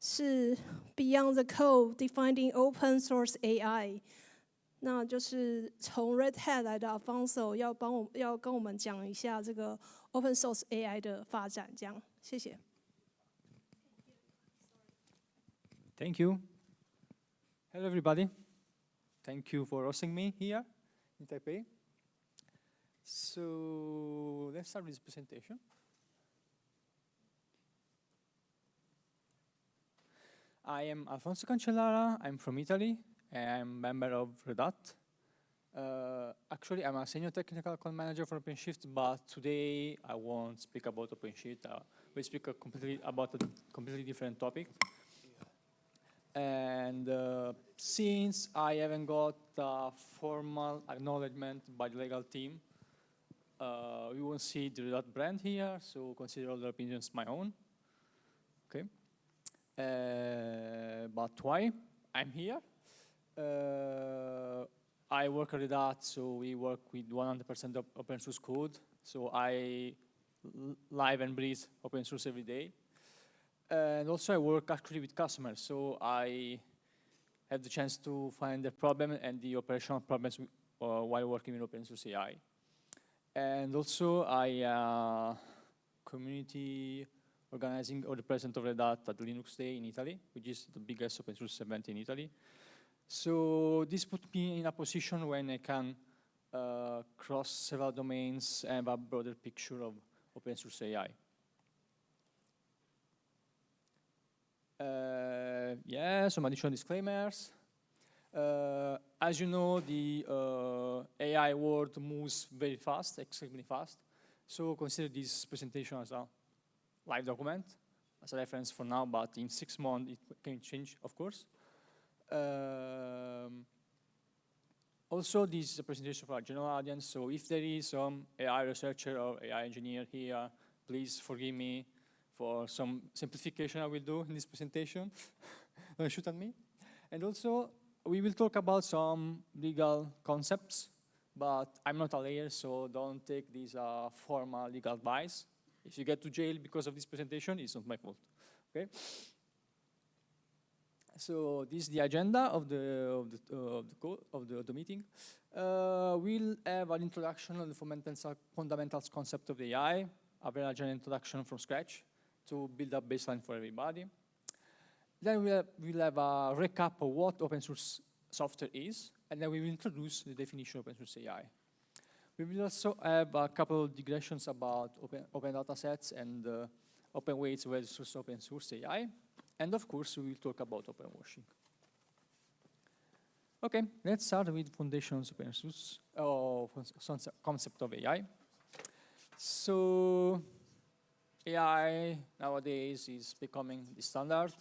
是 Beyond the Code Defining Open Source AI。那就是从 Red Hat 来的 Alfonso 要跟我们讲一下这个 Open Source AI 的发展，这样，谢谢。Thank you. Hello, everybody. Thank you for hosting me here in Taipei. So let's start with this presentation. I am Alfonso Cancellara. I'm from Italy. I'm a member of Red Hat. Actually, I'm a senior technical account manager for OpenShift, but today I won't speak about OpenShift. We'll speak about a completely different topic. And since I haven't got a formal acknowledgement by the legal team, we won't see the Red Hat brand here, so consider all the opinions my own. Okay. But why I'm here? I work at Red Hat, so we work with 100% of open source code. So I live and breathe open source every day. And also I work actually with customers, so I have the chance to find the problem and the operational problems while working with open source AI. And also I community organizing or the president of Red Hat at Linux Day in Italy, which is the biggest open source event in Italy. So this put me in a position when I can cross several domains and have a broader picture of open source AI. Yeah, some additional disclaimers. As you know, the AI world moves very fast, extremely fast. So consider this presentation as a live document, as a reference for now, but in 6 months it can change, of course. Also, this is a presentation for our general audience, so if there is some AI researcher or AI engineer here, please forgive me for some simplification I will do in this presentation. Don't shoot at me. And also, we will talk about some legal concepts, but I'm not a lawyer, so don't take this formal legal advice. If you get to jail because of this presentation, it's not my fault, okay? So this is the agenda of the meeting. We'll have an introduction on the fundamentals concept of the AI, a very general introduction from scratch to build up baseline for everybody. Then we'll have a recap of what open source software is, and then we will introduce the definition of open source AI. We will also have a couple of digressions about open data sets and open ways to source open source AI. And of course, we will talk about open washing. Okay, let's start with foundations of open source, concept of AI. So AI nowadays is becoming the standard.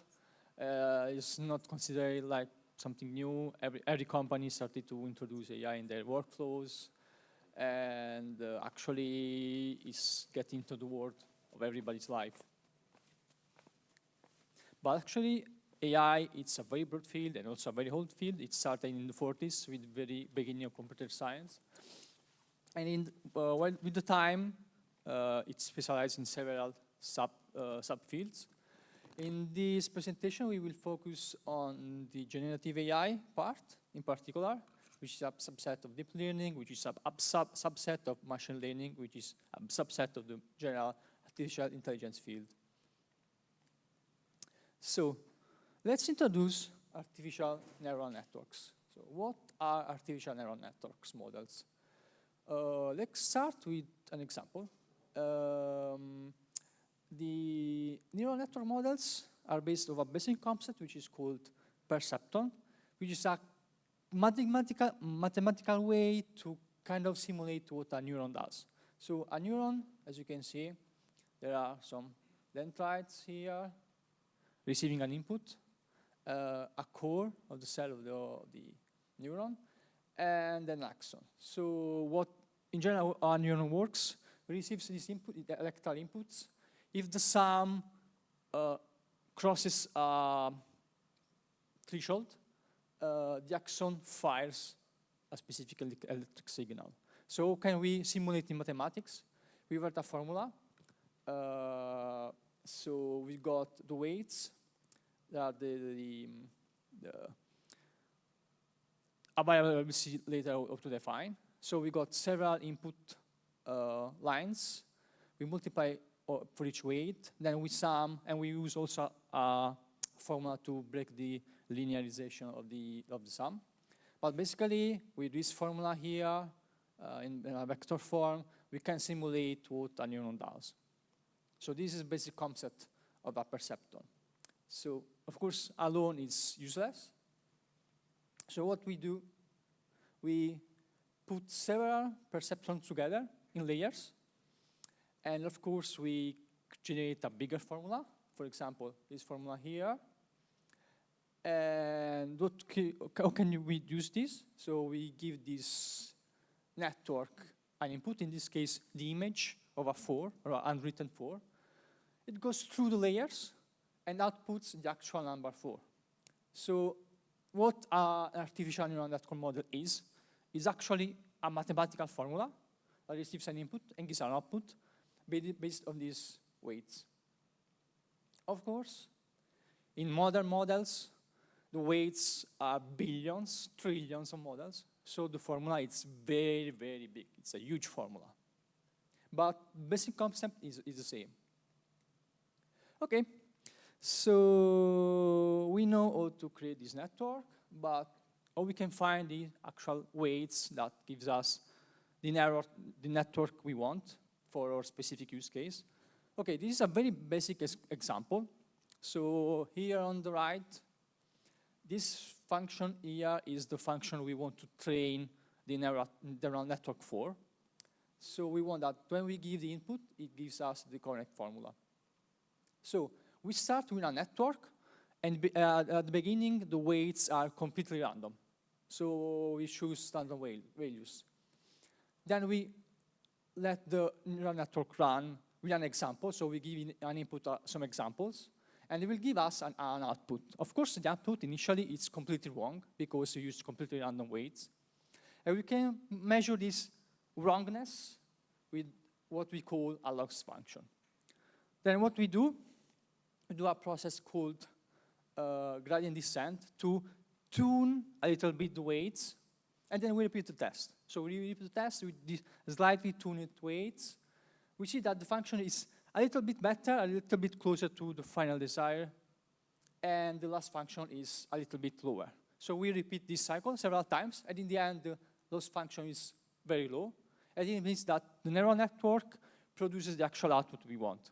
It's not considered like something new. Every company started to introduce AI in their workflows, and actually is getting into the world of everybody's life. But actually, AI, it's a very broad field and also a very old field. It started in the 40s with the very beginning of computer science. And with the time, it's specialized in several subfields. In this presentation, we will focus on the generative AI part in particular, which is a subset of deep learning, which is a subset of machine learning, which is a subset of the general artificial intelligence field. So let's introduce artificial neural networks. So what are artificial neural networks models? Let's start with an example. The neural network models are based on a basic concept which is called perceptron, which is a mathematical way to kind of simulate what a neuron does. So a neuron, as you can see, there are some dendrites here, receiving an input, a core of the cell of the neuron, and an axon. So what, in general, our neuron works, receives this input, the electrical inputs. If the sum crosses a threshold, the axon fires a specific electric signal. So can we simulate in mathematics? We wrote a formula. So we got the weights, the a variable we'll see later how to define. So we got several input lines. We multiply for each weight, then we sum, and we use also a formula to break the linearization of the sum. But basically, with this formula here, in a vector form, we can simulate what a neuron does. So this is basic concept of a perceptron. So of course, alone is useless. So what we do, we put several perceptrons together in layers. And of course, we generate a bigger formula. For example, this formula here. And how can we use this? So we give this network an input, in this case, the image of a 4, or an unwritten 4. It goes through the layers and outputs the actual number 4. So what an artificial neural network model is actually a mathematical formula that receives an input and gives an output based on these weights. Of course, in modern models, the weights are billions, trillions of models. So the formula is very, very big. It's a huge formula. But basic concept is the same. Okay, so we know how to create this network, but how we can find the actual weights that gives us the network we want for our specific use case. Okay, this is a very basic example. So here on the right, this function here is the function we want to train the neural network for. So we want that when we give the input, it gives us the correct formula. So we start with a network, and at the beginning, the weights are completely random. So we choose random values. Then we let the neural network run with an example. So we give an input some examples, and it will give us an output. Of course, the output initially is completely wrong because we use completely random weights. And we can measure this wrongness with what we call a loss function. Then what we do a process called gradient descent to tune a little bit the weights, and then we repeat the test. So we repeat the test with these slightly tuned weights. We see that the function is a little bit better, a little bit closer to the final desire, and the last function is a little bit lower. So we repeat this cycle several times, and in the end, the loss function is very low, and it means that the neural network produces the actual output we want.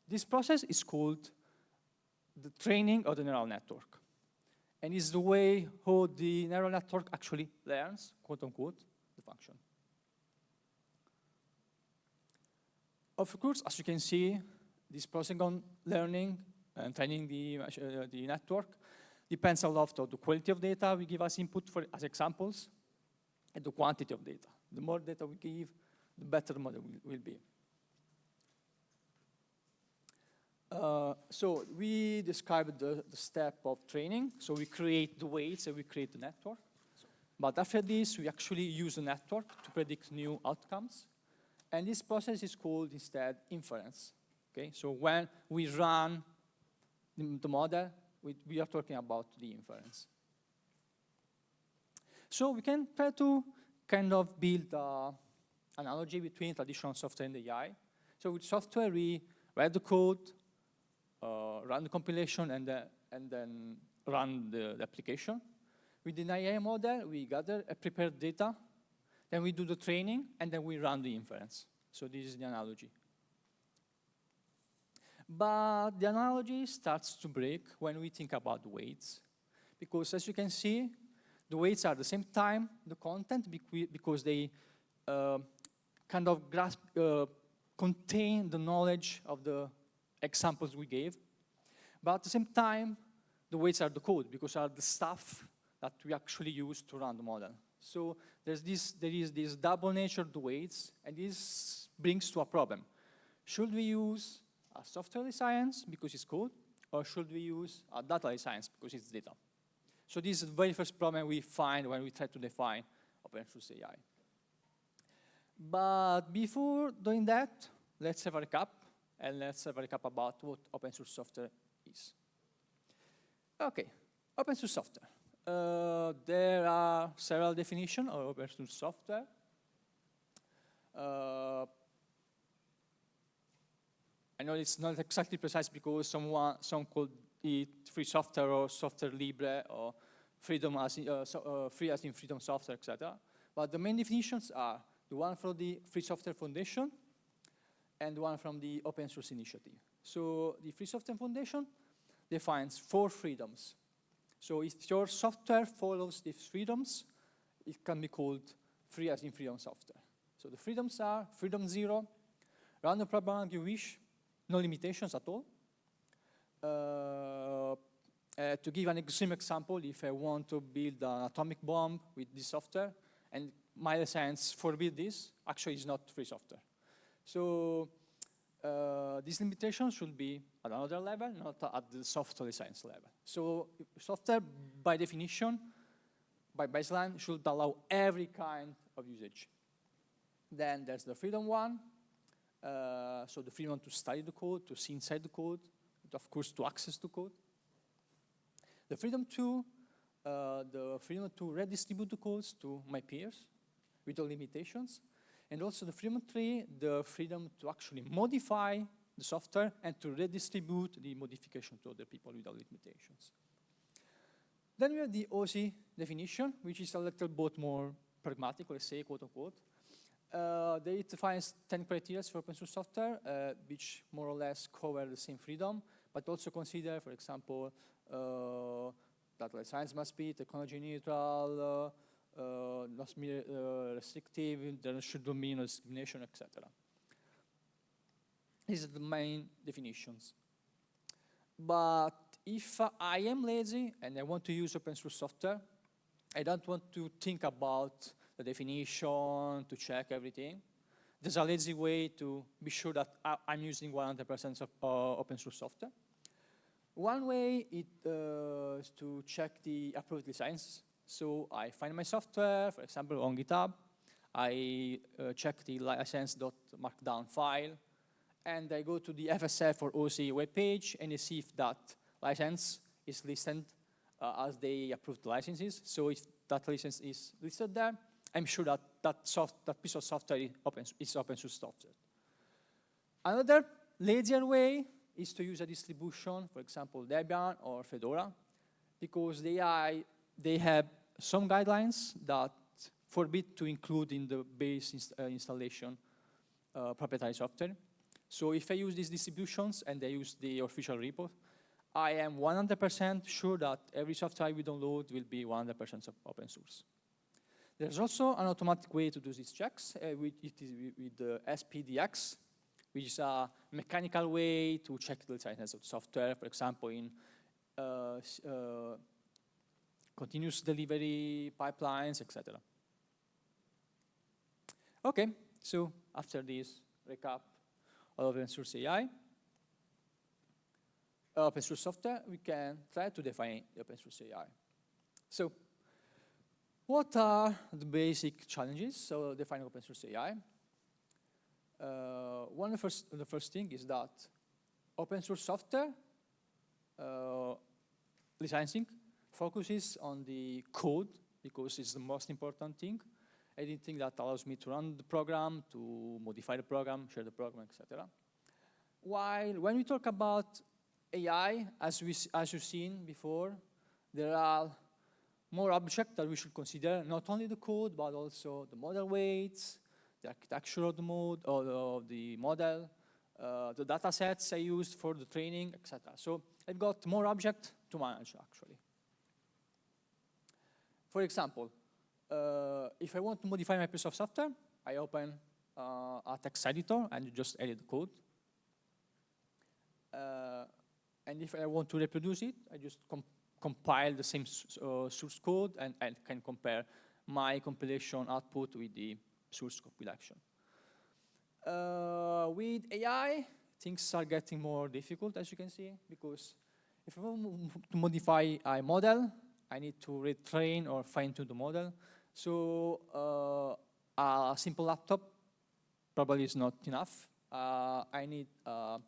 This process is called the training of the neural network, and is the way how the neural network actually learns, quote unquote, the function. Of course, as you can see, this process on learning and training the network depends a lot on the quality of data we give as input as examples, and the quantity of data. The more data we give, the better the model will be. So we described the step of training. So we create the weights and we create the network. But after this, we actually use the network to predict new outcomes. And this process is called instead inference. Okay, so when we run the model, we are talking about the inference. So we can try to kind of build an analogy between traditional software and AI. So with software, we write the code, run the compilation, and then run the application. With the AI model, we gather prepared data, then we do the training, and then we run the inference. So this is the analogy. But the analogy starts to break when we think about the weights. Because as you can see, the weights are at the same time the content because they kind of contain the knowledge of the examples we gave. But at the same time, the weights are the code because are the stuff that we actually use to run the model. So there is this double nature of the weights, and this brings to a problem. Should we use a software science because it's code, or should we use a data science because it's data? So this is the very first problem we find when we try to define open source AI. But before doing that, let's have a recap, and let's have a recap about what open source software is. Okay, open source software. There are several definitions of open source software. I know it's not exactly precise because some call it free software or software libre or freedom as in, free as in freedom software, etc. But the main definitions are the one from the Free Software Foundation and one from the Open Source Initiative. So the Free Software Foundation defines 4 freedoms. So if your software follows these freedoms, it can be called free as in freedom software. So the freedoms are freedom 0, run the program you wish, no limitations at all. To give an extreme example, if I want to build an atomic bomb with this software, and my license forbid this, actually it's not free software. So these limitations should be at another level, not at the software license level. So software, by definition, by baseline, should allow every kind of usage. Then there's the freedom 1. So the freedom to study the code, to see inside the code, and of course to access the code. The freedom 2, the freedom to redistribute the codes to my peers with all limitations. And also the freedom 3, the freedom to actually modify the software and to redistribute the modification to other people without limitations. Then we have the OSI definition, which is a little bit more pragmatic, let's say, quote unquote. It defines 10 criteria for open source software, which more or less cover the same freedom, but also consider, for example, that license must be technology neutral, not restrictive, there shouldn't be no discrimination, etc. These are the main definitions. But if I am lazy and I want to use open source software, I don't want to think about the definition, to check everything. There's a lazy way to be sure that I'm using 100% of open source software. One way is to check the approved license. So I find my software, for example, on GitHub. I check the license.markdown file, and I go to the FSF or OSI webpage, and I see if that license is listed as the approved licenses. So if that license is listed there, I'm sure that that piece of software is open source software. Another lazier way is to use a distribution, for example, Debian or Fedora, because they have some guidelines that forbid to include in the base installation proprietary software. So if I use these distributions and I use the official repo, I am 100% sure that every software we download will be 100% open source. There's also an automatic way to do these checks with the SPDX, which is a mechanical way to check the license of software, for example, in continuous delivery pipelines, etc. Okay, so after this recap of open source AI, open source software, we can try to define the open source AI. So, what are the basic challenges? So, defining open source AI. One of the first thing is that open source software licensing focuses on the code because it's the most important thing. Anything that allows me to run the program, to modify the program, share the program, etc. While when we talk about AI, as you've seen before, there are more objects that we should consider, not only the code, but also the model weights, the architecture of the model, the data sets I used for the training, etc. So I've got more objects to manage, actually. For example, if I want to modify my piece of software, I open a text editor and just edit the code. And if I want to reproduce it, I just compile the same source code and can compare my compilation output with the source compilation. With AI, things are getting more difficult, as you can see, because if I want to modify a model, I need to retrain or fine-tune the model. So a simple laptop probably is not enough. I need a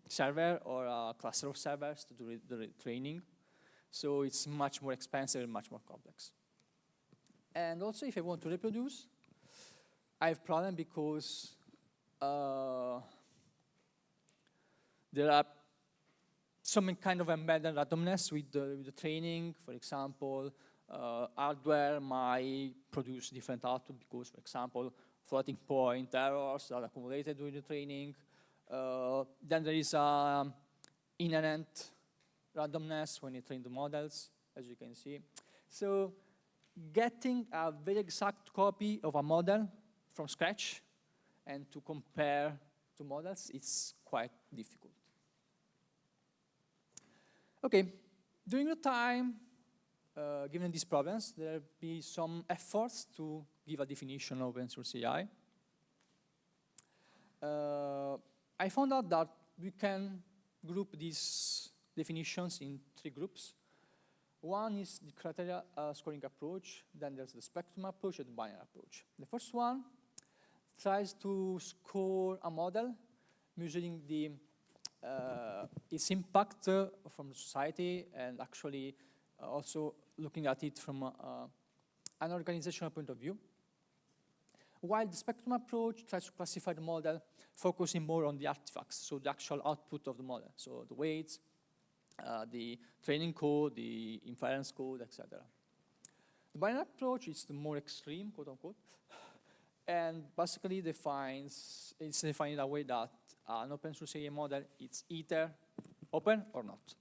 server or a cluster of servers to do the training. So it's much more expensive and much more complex. And also, if I want to reproduce, I have problem because there are some kind of embedded randomness with the training. For example, hardware might produce different output because, for example, floating point errors are accumulated during the training. Then there is inherent randomness when you train the models, as you can see. So getting a very exact copy of a model from scratch and to compare two models, it's quite difficult. Okay, during the time, given these problems, there will be some efforts to give a definition of open source AI. I found out that we can group these definitions in 3 groups. One is the criteria scoring approach, then there's the spectrum approach and the binary approach. The first one tries to score a model measuring its impact from society and actually also looking at it from an organizational point of view. While the spectrum approach tries to classify the model, focusing more on the artifacts, so the actual output of the model, so the weights, the training code, the inference code, etc. The binary approach is the more extreme, quote unquote, and basically it's defined in a way that an open source AI model is either open or not.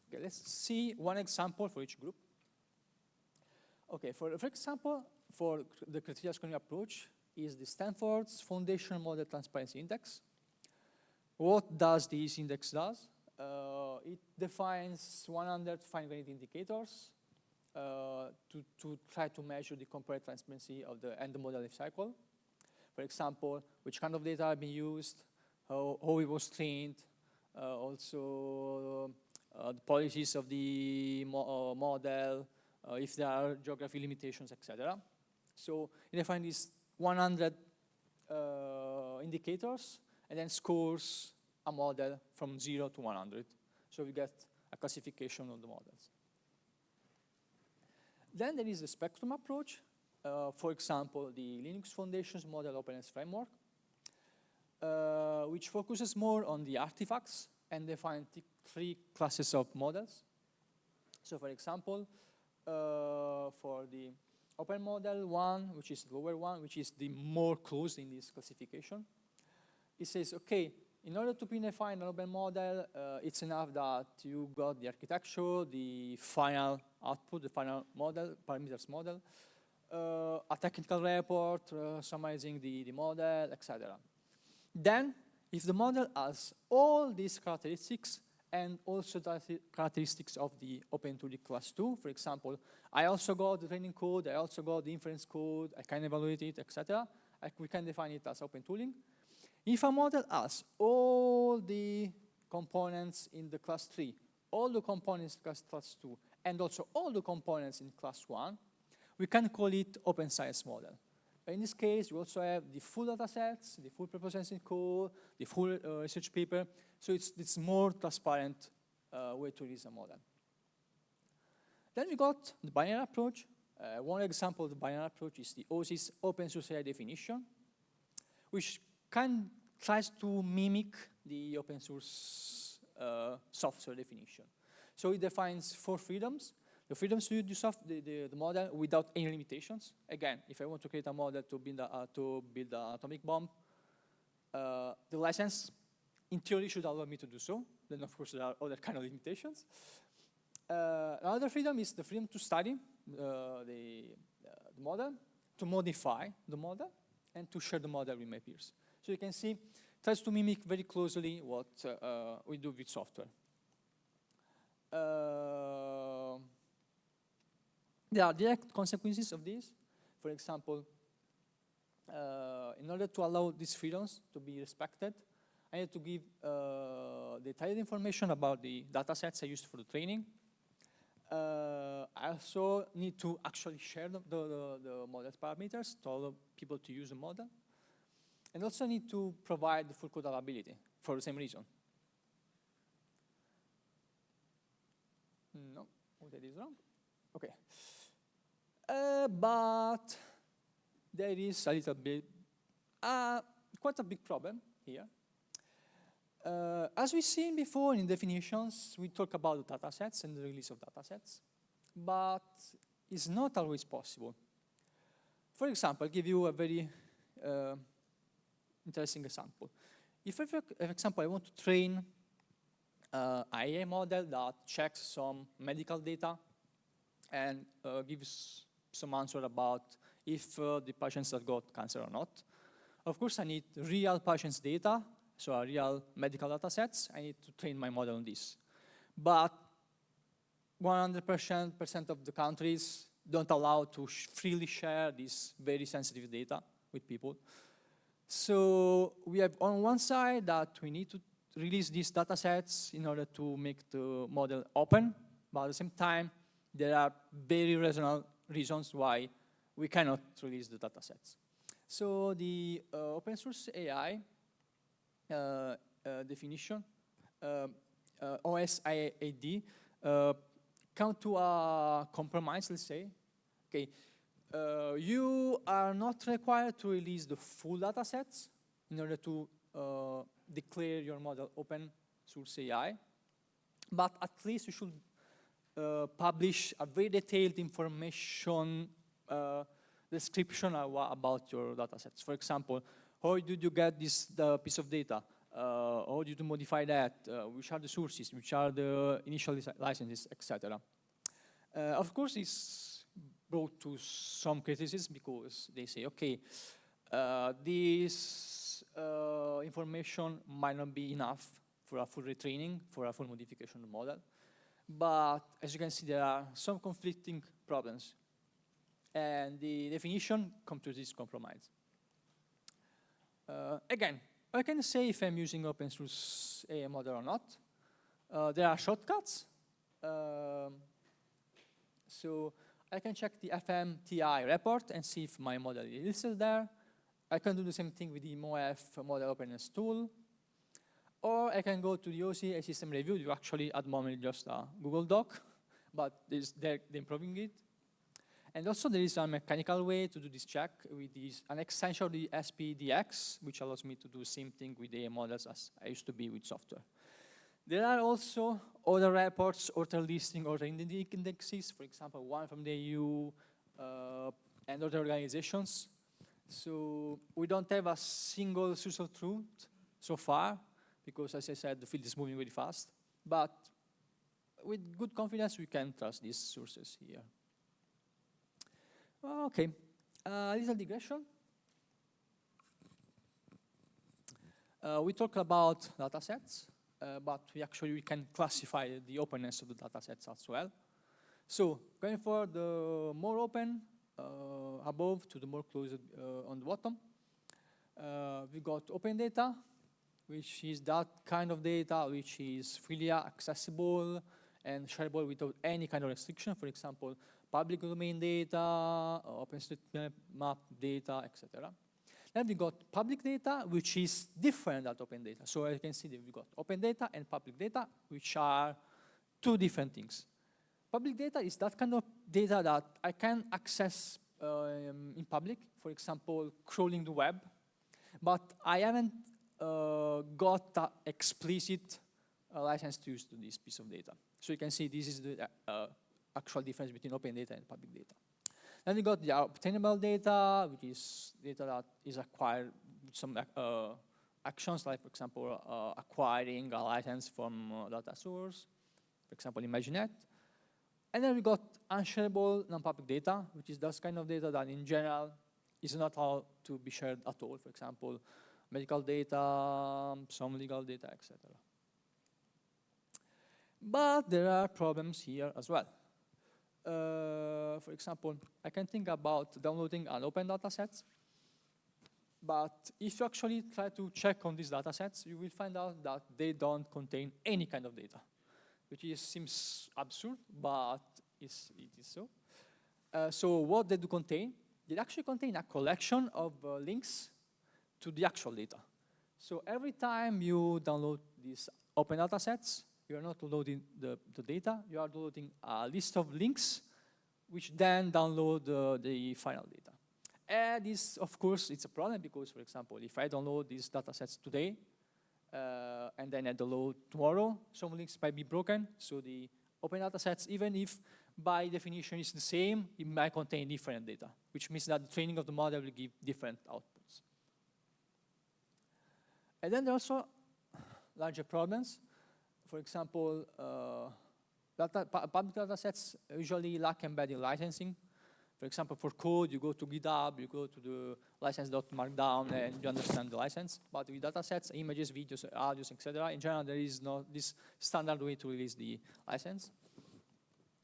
Okay, let's see one example for each group. Okay, for example, for the criteria scoring approach is the Stanford's Foundation Model Transparency Index. What does this index do? It defines 100 fine grained indicators to try to measure the comparative transparency of the end model life cycle. For example, which kind of data are being used, how it was trained, also the policies of the model, if there are geography limitations, etc. So it defines these 100 indicators and then scores a model from 0 to 100. So we get a classification of the models. Then there is the spectrum approach. For example, the Linux Foundation's Model Openness Framework, which focuses more on the artifacts and defines 3 classes of models. So for example, for the open model 1, which is the lower one, which is the more close in this classification, it says, okay, in order to predefine an open model, it's enough that you got the architecture, the final output, the final model, parameters model, a technical report summarizing the model, etc. Then, if the model has all these characteristics and also the characteristics of the OpenTooling class 2, for example, I also got the training code, I also got the inference code, I can evaluate it, etc. We can define it as OpenTooling. If a model has all the components in the class 3, all the components in class 2, and also all the components in class 1, we can call it open science model. In this case, you also have the full data sets, the full pre-processing code, the full research paper. So it's more transparent way to release a model. Then we got the binary approach. One example of the binary approach is the OSIS open source AI definition, which tries to mimic the open source software definition. So it defines 4 freedoms. The freedoms to use the model without any limitations. Again, if I want to create a model to build an atomic bomb, the license, in theory, should allow me to do so. Then, of course, there are other kind of limitations. Another freedom is the freedom to study the model, to modify the model, and to share the model with my peers. So you can see, it tries to mimic very closely what we do with software. There are direct consequences of this. For example, in order to allow these freedoms to be respected, I need to give detailed information about the data sets I used for the training. I also need to actually share the model's parameters to allow people to use the model. And also need to provide the full code availability for the same reason. No. Oh, that is wrong. Okay. But there is a little bit, quite a big problem here. As we've seen before in definitions, we talk about data sets and the release of data sets, but it's not always possible. For example, I'll give you a very interesting example. If, for example, I want to train an AI model that checks some medical data and gives some answer about if the patients have got cancer or not. Of course, I need real patients' data, so a real medical data sets. I need to train my model on this. But 100% of the countries don't allow to freely share this very sensitive data with people. So we have on one side that we need to release these data sets in order to make the model open, but at the same time, there are very reasonable reasons why we cannot release the data sets. So the open source AI definition, OSIAD, come to a compromise, let's say. Okay, you are not required to release the full data sets in order to declare your model open source AI, but at least you should publish a very detailed information description about your data sets. For example, how did you get this piece of data? How did you modify that? Which are the sources? Which are the initial licenses, etc. Of course, it's brought to some criticism because they say, okay, this information might not be enough for a full retraining, for a full modification of the model. But as you can see, there are some conflicting problems. And the definition comes to this compromise. Again, I can say if I'm using open source AI model or not. There are shortcuts. So I can check the FMTI report and see if my model is listed there. I can do the same thing with the MOF model openness tool. Or I can go to the OC system review. You actually, at the moment, just a Google Doc, but they're improving it. And also, there is a mechanical way to do this check with an extension of the SPDX, which allows me to do the same thing with AI models as I used to be with software. There are also other reports, other listing, other indexes, for example, one from the EU and other organizations. So we don't have a single source of truth so far, because as I said, the field is moving very fast. But with good confidence, we can trust these sources here. Okay, a little digression. We talk about data sets, but we can classify the openness of the data sets as well. So going for the more open above to the more closed on the bottom, we got open data, which is that kind of data which is freely accessible and shareable without any kind of restriction. For example, public domain data, OpenStreetMap data, etc. Then we got public data, which is different than open data. So as you can see, we got open data and public data, which are two different things. Public data is that kind of data that I can access in public, for example, crawling the web, but I haven't got that explicit license to use this piece of data. So you can see this is the actual difference between open data and public data. Then we got the obtainable data, which is data that is acquired with some actions, like, for example, acquiring a license from a data source, for example, ImageNet. And then we got unshareable non-public data, which is those kind of data that in general is not allowed to be shared at all. For example, medical data, some legal data, etc. But there are problems here as well. For example, I can think about downloading an open data set, but if you actually try to check on these data sets, you will find out that they don't contain any kind of data, which seems absurd, but it is so. So what they do contain? They actually contain a collection of links to the actual data. So every time you download these open data sets, you are not downloading the data, you are downloading a list of links, which then download the final data. And this, of course, it's a problem because, for example, if I download these data sets today, and then I download tomorrow, some links might be broken. So the open data sets, even if by definition it's the same, it might contain different data, which means that the training of the model will give different outputs. And then there are also larger problems. For example, public data sets usually lack embedding licensing. For example, for code, you go to GitHub, you go to the license.markdown, and you understand the license. But with data sets, images, videos, audios, etc., in general, there is no this standard way to release the license.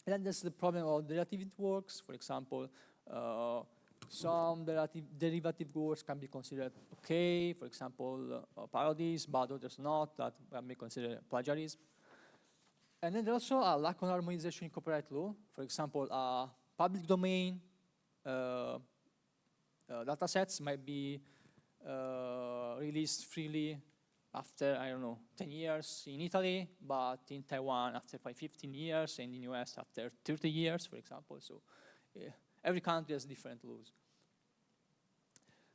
And then there's the problem of derivative works. For example, some derivative works can be considered okay. For example, parodies, but others not, that may be considered plagiarism. And then there's also a lack of harmonization in copyright law. For example, public domain data sets might be released freely after, I don't know, 10 years in Italy, but in Taiwan after 15 years, and in the US after 30 years, for example. So every country has different laws.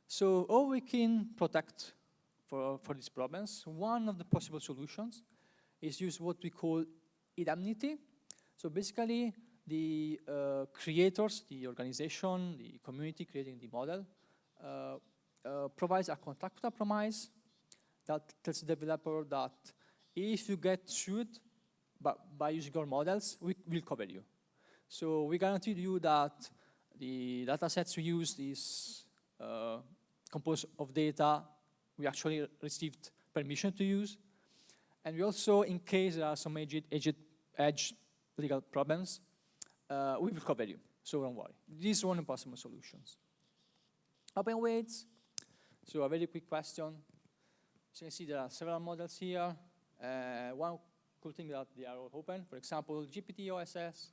So how we can protect for these problems? One of the possible solutions is use what we call indemnity. So basically, the creators, the organization, the community creating the model provides a contractual promise that tells the developer that if you get sued by using your models, we will cover you. So we guarantee you that the data sets we use is composed of data we actually received permission to use. And we also, in case there are some edge legal problems, we will cover you, so don't worry. This is one of the possible solutions. Open weights. So a very quick question. So you can see there are several models here. One cool thing that they are all open. For example, GPT-OSS,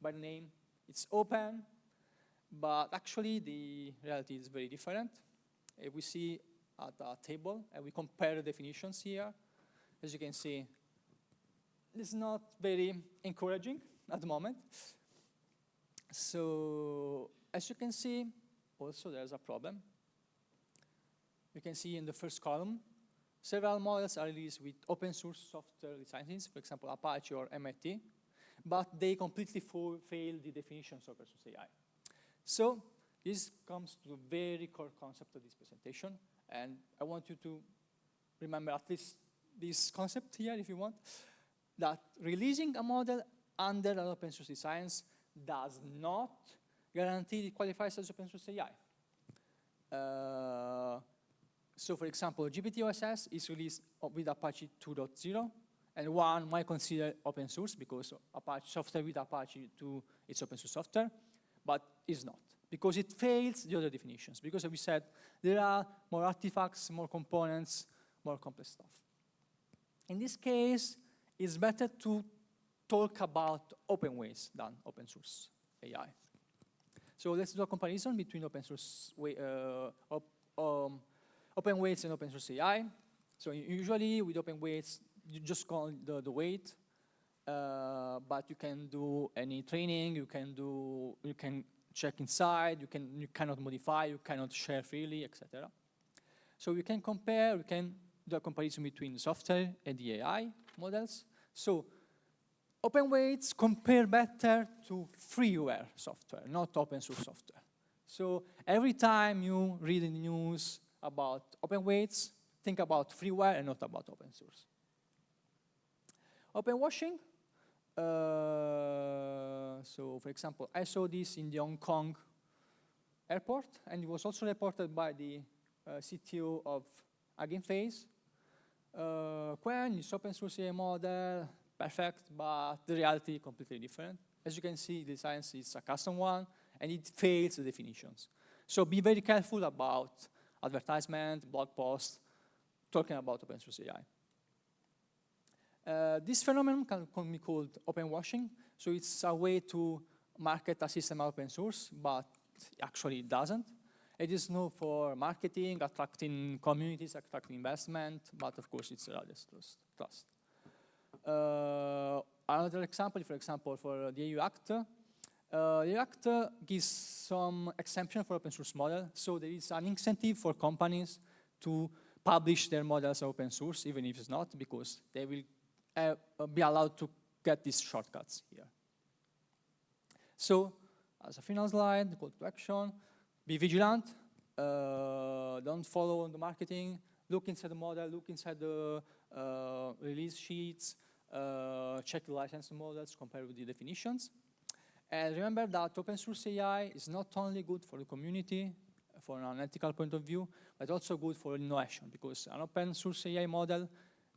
by name, it's open, but actually the reality is very different. If we see at a table and we compare the definitions here, as you can see, it's not very encouraging at the moment. So as you can see, also there's a problem. You can see in the first column, several models are released with open source software licenses, for example, Apache or MIT, but they completely fail the definitions of open source AI. So this comes to the very core concept of this presentation, and I want you to remember at least this concept here, if you want, that releasing a model under an open source license does not guarantee it qualifies as open source AI. So for example, GPT-OSS is released with Apache 2.0, and one might consider open source because Apache software with Apache 2 is open source software, but is not, because it fails the other definitions. Because as we said, there are more artifacts, more components, more complex stuff. In this case, it's better to talk about open weights than open source AI. So let's do a comparison between open weights and open source AI. So usually with open weights, you just call the weight, but you can do any training, you can check inside, you cannot modify, you cannot share freely, etc. So we can compare, we can do a comparison between software and the AI models. So open weights compare better to freeware software, not open source software. So every time you read in the news about open weights, think about freeware and not about open source. Open washing. So for example, I saw this in the Hong Kong airport, and it was also reported by the CTO of Hugging Face. Qwen is open source AI model, perfect, but the reality is completely different. As you can see, the science is a custom one, and it fails the definitions. So be very careful about advertisement, blog posts, talking about open source AI. This phenomenon can be called open washing. So it's a way to market a system open source, but actually it doesn't. It is known for marketing, attracting communities, attracting investment, but of course it's a trust. Another example, for example, for the EU Act, the Act gives some exemption for open source model, so there is an incentive for companies to publish their models open source, even if it's not, because they will be allowed to get these shortcuts here. So, as a final slide, call to action, be vigilant, don't follow the marketing, look inside the model, look inside the release sheets, check the license models, compare with the definitions. And remember that open source AI is not only good for the community, from an ethical point of view, but also good for innovation, because an open source AI model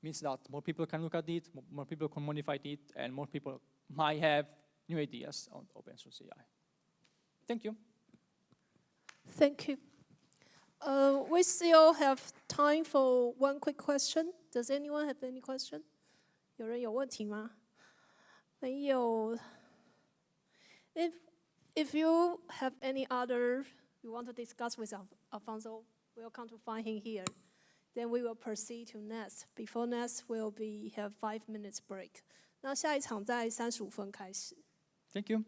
means that more people can look at it, more people can modify it, and more people might have new ideas on open source AI. Thank you. Thank you. We still have time for one quick question. Does anyone have any question? 有人有问题吗？没有。If you have any other you want to discuss with Alfonso, welcome to find him here. Then we will proceed to next. Before next, we'll have 5 minutes break. 那下一场在35分开始。Thank you.